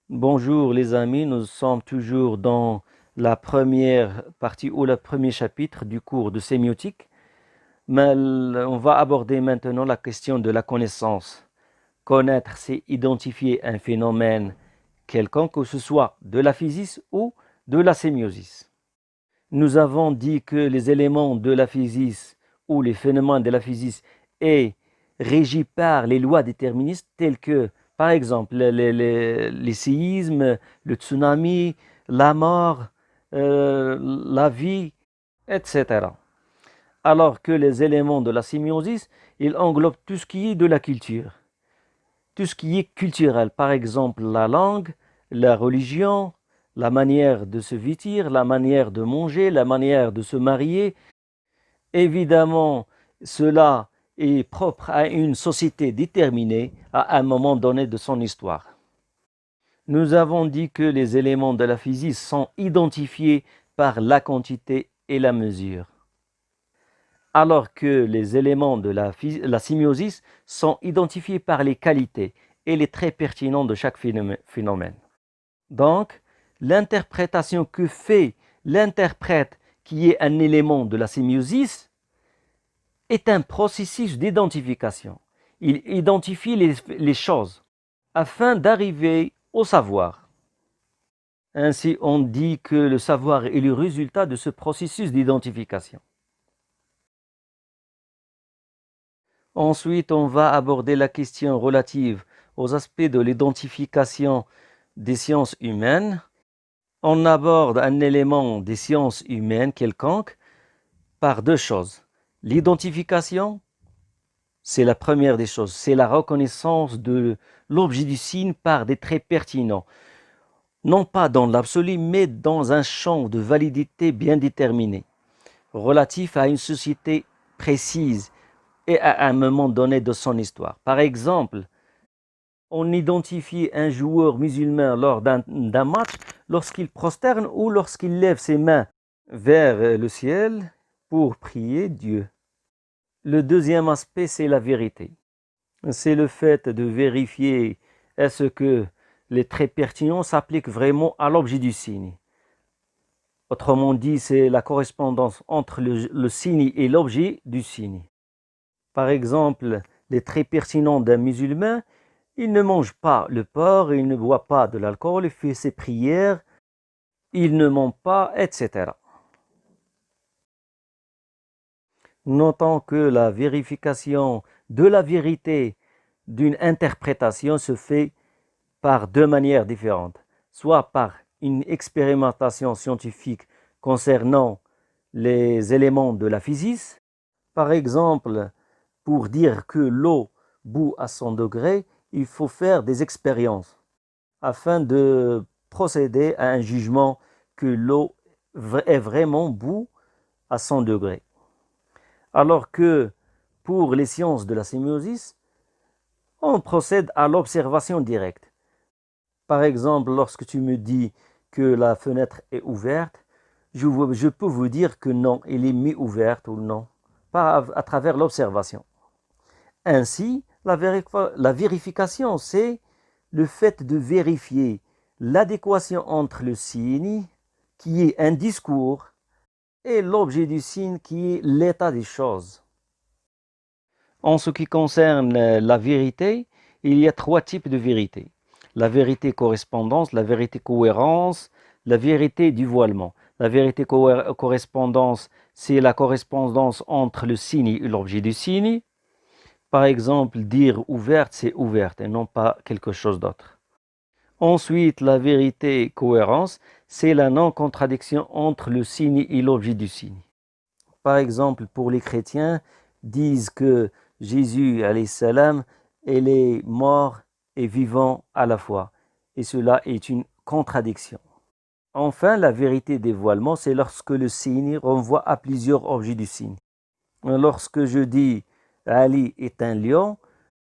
Bonjour les amis, nous sommes toujours dans la première partie ou le premier chapitre du cours de sémiotique, mais on va aborder maintenant la question de la connaissance. Connaître, c'est identifier un phénomène quelconque, que ce soit de la physis ou de la sémiosis. Nous avons dit que les éléments de la physis ou les phénomènes de la physis est régi par les lois déterministes telles que, par exemple, les séismes, le tsunami, la mort, la vie, etc. Alors que les éléments de la sémiosis, ils englobent tout ce qui est de la culture, tout ce qui est culturel, par exemple la langue, la religion, la manière de se vêtir, la manière de manger, la manière de se marier. Évidemment, cela est propre à une société déterminée à un moment donné de son histoire. Nous avons dit que les éléments de la physique sont identifiés par la quantité et la mesure, alors que les éléments de la sémiosis sont identifiés par les qualités et les traits pertinents de chaque phénomène. Donc, l'interprétation que fait l'interprète qui est un élément de la sémiosis est un processus d'identification. Il identifie les choses afin d'arriver au savoir. Ainsi, on dit que le savoir est le résultat de ce processus d'identification. Ensuite, on va aborder la question relative aux aspects de l'identification des sciences humaines. On aborde un élément des sciences humaines quelconque par deux choses. L'identification, c'est la première des choses, c'est la reconnaissance de l'objet du signe par des traits pertinents, non pas dans l'absolu, mais dans un champ de validité bien déterminé, relatif à une société précise et à un moment donné de son histoire. Par exemple, on identifie un joueur musulman lors d'un match lorsqu'il prosterne ou lorsqu'il lève ses mains vers le ciel pour prier Dieu. Le deuxième aspect, c'est la vérité. C'est le fait de vérifier est-ce que les traits pertinents s'appliquent vraiment à l'objet du signe. Autrement dit, c'est la correspondance entre le signe et l'objet du signe. Par exemple, les traits pertinents d'un musulman, il ne mange pas le porc, il ne boit pas de l'alcool, il fait ses prières, il ne ment pas, etc. Notons que la vérification de la vérité d'une interprétation se fait par deux manières différentes, soit par une expérimentation scientifique concernant les éléments de la physique. Par exemple, pour dire que l'eau bout à 100 degrés, il faut faire des expériences afin de procéder à un jugement que l'eau est vraiment bout à 100 degrés. Alors que pour les sciences de la sémiosis, on procède à l'observation directe. Par exemple, lorsque tu me dis que la fenêtre est ouverte, je peux vous dire que non, elle est mi-ouverte ou non, pas à travers l'observation. Ainsi, la vérification, c'est le fait de vérifier l'adéquation entre le signe, qui est un discours, et l'objet du signe, qui est l'état des choses. En ce qui concerne la vérité, il y a trois types de vérité. La vérité correspondance, la vérité cohérence, la vérité dévoilement. La vérité correspondance, c'est la correspondance entre le signe et l'objet du signe. Par exemple, dire ouverte, c'est ouverte et non pas quelque chose d'autre. Ensuite, la vérité cohérence, c'est la non-contradiction entre le signe et l'objet du signe. Par exemple, pour les chrétiens, disent que Jésus, alayhi salam, il est mort et vivant à la fois. Et cela est une contradiction. Enfin, la vérité dévoilement, c'est lorsque le signe renvoie à plusieurs objets du signe. Lorsque je dis Ali est un lion,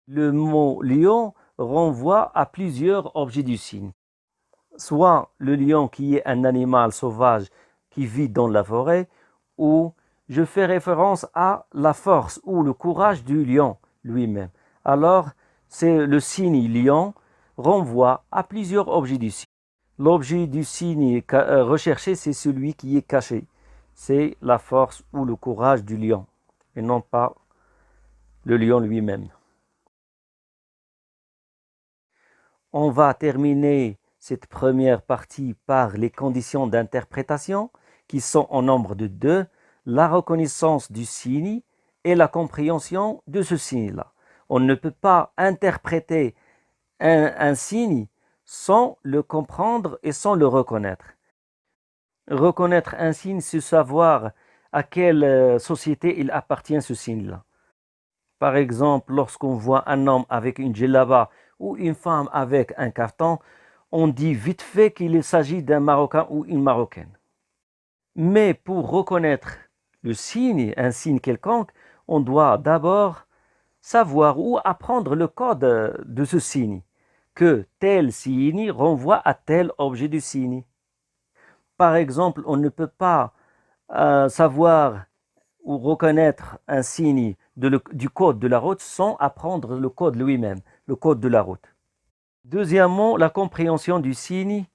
le mot lion renvoie à plusieurs objets du signe. Soit le lion qui est un animal sauvage qui vit dans la forêt, ou je fais référence à la force ou le courage du lion lui-même. Alors, c'est le signe lion renvoie à plusieurs objets du signe. L'objet du signe recherché, c'est celui qui est caché. C'est la force ou le courage du lion, et non pas le lion lui-même. On va terminer cette première partie par les conditions d'interprétation, qui sont au nombre de 2, la reconnaissance du signe et la compréhension de ce signe-là. On ne peut pas interpréter un signe sans le comprendre et sans le reconnaître. Reconnaître un signe, c'est savoir à quelle société il appartient ce signe-là. Par exemple, lorsqu'on voit un homme avec une djellaba ou une femme avec un kaftan, on dit vite fait qu'il s'agit d'un Marocain ou une Marocaine. Mais pour reconnaître le signe, un signe quelconque, on doit d'abord savoir ou apprendre le code de ce signe, que tel signe renvoie à tel objet du signe. Par exemple, on ne peut pas savoir ou reconnaître un signe du code de la route sans apprendre le code lui-même, le code de la route. Deuxièmement, la compréhension du signe,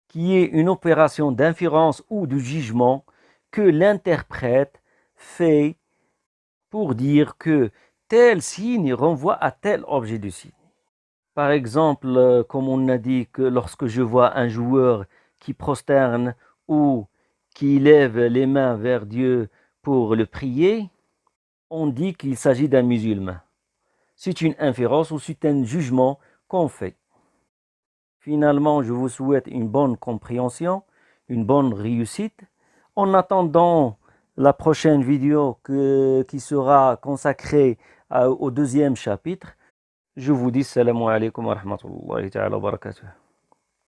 qui est une opération d'inférence ou de jugement que l'interprète fait pour dire que tel signe renvoie à tel objet du signe. Par exemple, comme on a dit que lorsque je vois un joueur qui prosterne ou qui lève les mains vers Dieu pour le prier, on dit qu'il s'agit d'un musulman. C'est une inférence ou c'est un jugement qu'on fait. Finalement, je vous souhaite une bonne compréhension, une bonne réussite. En attendant la prochaine vidéo qui sera consacrée au deuxième chapitre, je vous dis salam alaikum wa rahmatullahi wa barakatuh.